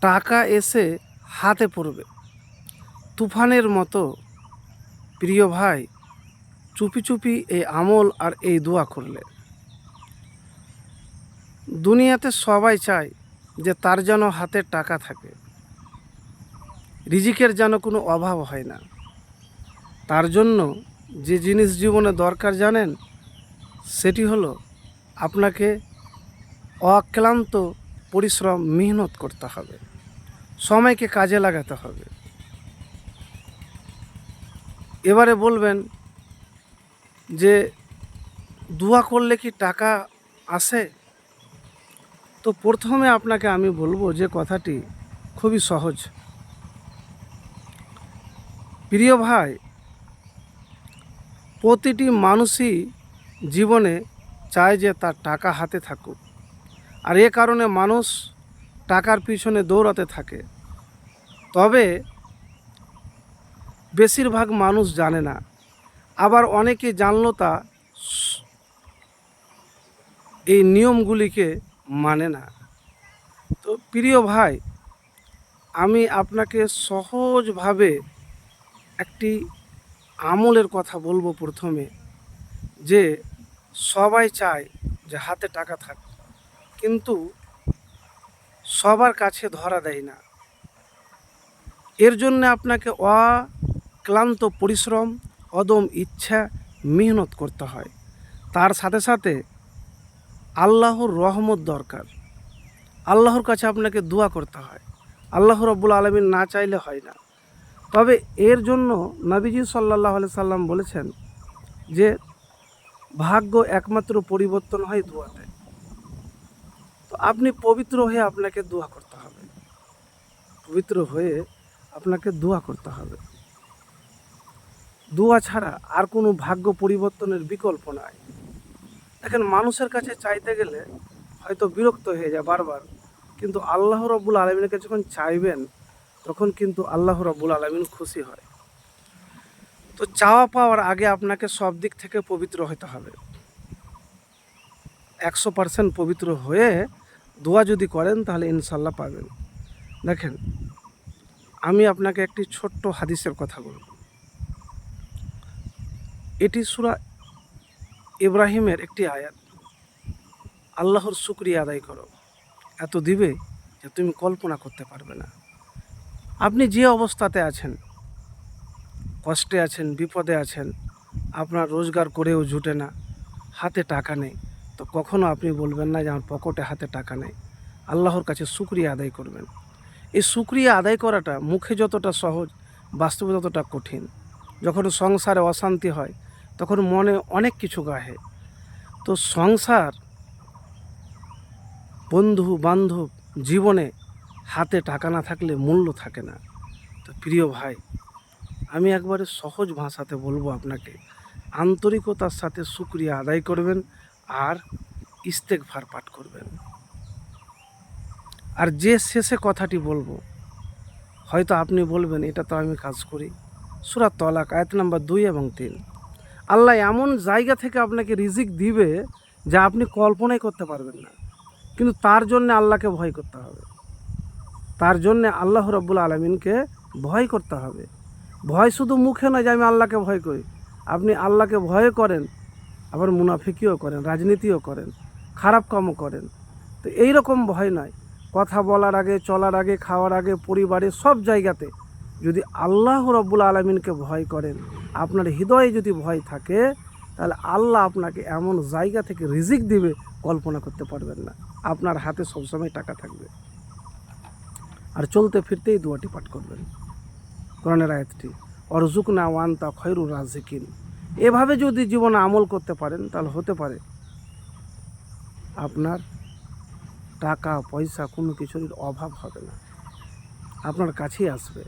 টাকা এসে হাতে পড়বে তুফানের মতো। প্রিয় ভাই, চুপি চুপি এই আমল আর এই দোয়া করলে দুনিয়াতে সবাই চায় যে তার যেন হাতে টাকা থাকে, রিজিকের যেন কোনো অভাব হয় না। তার জন্য যে জিনিস জীবনে দরকার জানেন, সেটি হলো আপনাকে অক্লান্ত পরিশ্রম, মেহনত করতে হবে, সময়কে কাজে লাগাতে হবে। এবারে বলবেন যে দোয়া করলে কি টাকা আসে? তো প্রথমে আপনাকে আমি বলবো যে কথাটি খুবই সহজ। প্রিয় ভাই, প্রতিটি মানুষই জীবনে চায় যে তার টাকা হাতে থাকুক, আর এ কারণে মানুষ টাকার পিছনে দৌড়াতে থাকে। তবে বেশিরভাগ মানুষ জানে না, আবার অনেকে জানলো তা এই নিয়মগুলিকে মানে না। তো প্রিয় ভাই, আমি আপনাকে সহজভাবে একটি আমলের কথা বলবো প্রথমে, যে সবাই চায় যে হাতে টাকা থাক, কিন্তু সবার কাছে ধরা দেয় না। এর জন্য আপনাকে অক্লান্ত পরিশ্রম, অদম ইচ্ছা, মেহনত করতে হয়। তার সাথে সাথে আল্লাহর রহমত দরকার। আল্লাহর কাছে আপনাকে দোয়া করতে হয়। আল্লাহ রাব্বুল আলামিন না চাইলে হয় না। তবে এর জন্য নবীজি সাল্লাল্লাহু আলাইহি সাল্লাম বলেছেন যে ভাগ্য একমাত্র পরিবর্তন হয় দোয়াতে। তো আপনি পবিত্র হয়ে আপনাকে দোয়া করতে হবে, পবিত্র হয়ে আপনাকে দোয়া করতে হবে। দোয়া ছাড়া আর কোনো ভাগ্য পরিবর্তনের বিকল্প নাই। দেখেন, মানুষের কাছে চাইতে গেলে হয়তো বিরক্ত হয়ে যায় বারবার, কিন্তু আল্লাহ রাব্বুল আলামিনের কাছে যখন চাইবেন, তখন কিন্তু আল্লাহ রাব্বুল আলামিন খুশি হয়। তো চাওয়া পাওয়ার আগে আপনাকে সব দিক থেকে পবিত্র হতে হবে। 100% পবিত্র হয়ে দোয়া যদি করেন তাহলে ইনশাল্লাহ পাবেন। দেখেন, আমি আপনাকে একটি ছোট্ট হাদিসের কথা বলব। এটি সূরা ইব্রাহিমের একটি আয়াত। আল্লাহর শুকরিয়া আদায় করো, এত দিবে যে তুমি কল্পনা করতে পারবে না। আপনি যে অবস্থাতে আছেন, কষ্টে আছেন, বিপদে আছেন, আপনার রোজগার করেও জুটে না, হাতে টাকা নেই, তো কখনো আপনি বলবেন না যে আমার পকেটে হাতে টাকা নেই। আল্লাহর কাছে শুকরিয়া আদায় করবেন। এই শুকরিয়া আদায় করাটা মুখে যতটা সহজ, বাস্তবে ততটা কঠিন। যখন সংসারে অশান্তি হয়, তখন মনে অনেক কিছু গাহে। তো সংসার, বন্ধু বান্ধব, জীবনে হাতে টাকা না থাকলে মূল্য থাকে না। তো প্রিয় ভাই, আমি একবারে সহজ ভাষাতে বলবো আপনাকে, আন্তরিকতার সাথে শুকরিয়া আদায় করবেন আর ইস্তেগফার পাঠ করবেন। আর যে শেষে কথাটি বলবো, হয়তো আপনি বলবেন এটা তো আমি কাজ করি। সূরা তলাক আয়াত নাম্বার 2 এবং 3। আল্লাহ এমন জায়গা থেকে আপনাকে রিজিক দিবে যা আপনি কল্পনাই করতে পারবেন না, কিন্তু তার জন্য আল্লাহকে ভয় করতে হবে। তার জন্য আল্লাহ রাব্বুল আলামিনকে ভয় করতে হবে। ভয় শুধু মুখে নয় যে আমি আল্লাহকে ভয় করি। আপনি আল্লাহকে ভয় করেন, আবার মুনাফিকিও করেন, রাজনীতিও করেন, খারাপ কামও করেন। তো এই রকম ভয় নয়, কথা বলার আগে, চলার আগে, খাওয়ার আগে, পরিবারে সব জায়গাতে যদি আল্লাহ রাব্বুল আলামিনকে ভয় করেন, আপনার হৃদয়ে যদি ভয় থাকে, তাহলে আল্লাহ আপনাকে এমন জায়গা থেকে রিজিক দিবে কল্পনা করতে পারবেন না। আপনার হাতে সবসময় টাকা থাকবে। আর চলতে ফিরতেই দোয়াটি পাঠ করবেন, কোরআনের আয়াতটি, অরজুকনা ওয়ান্তা খয়রুর রাজিকিন। এভাবে যদি জীবনে আমল করতে পারেন, তাহলে হতে পারে আপনার টাকা পয়সা কোনো কিছুর অভাব হবে না, আপনার কাছেই আসবে।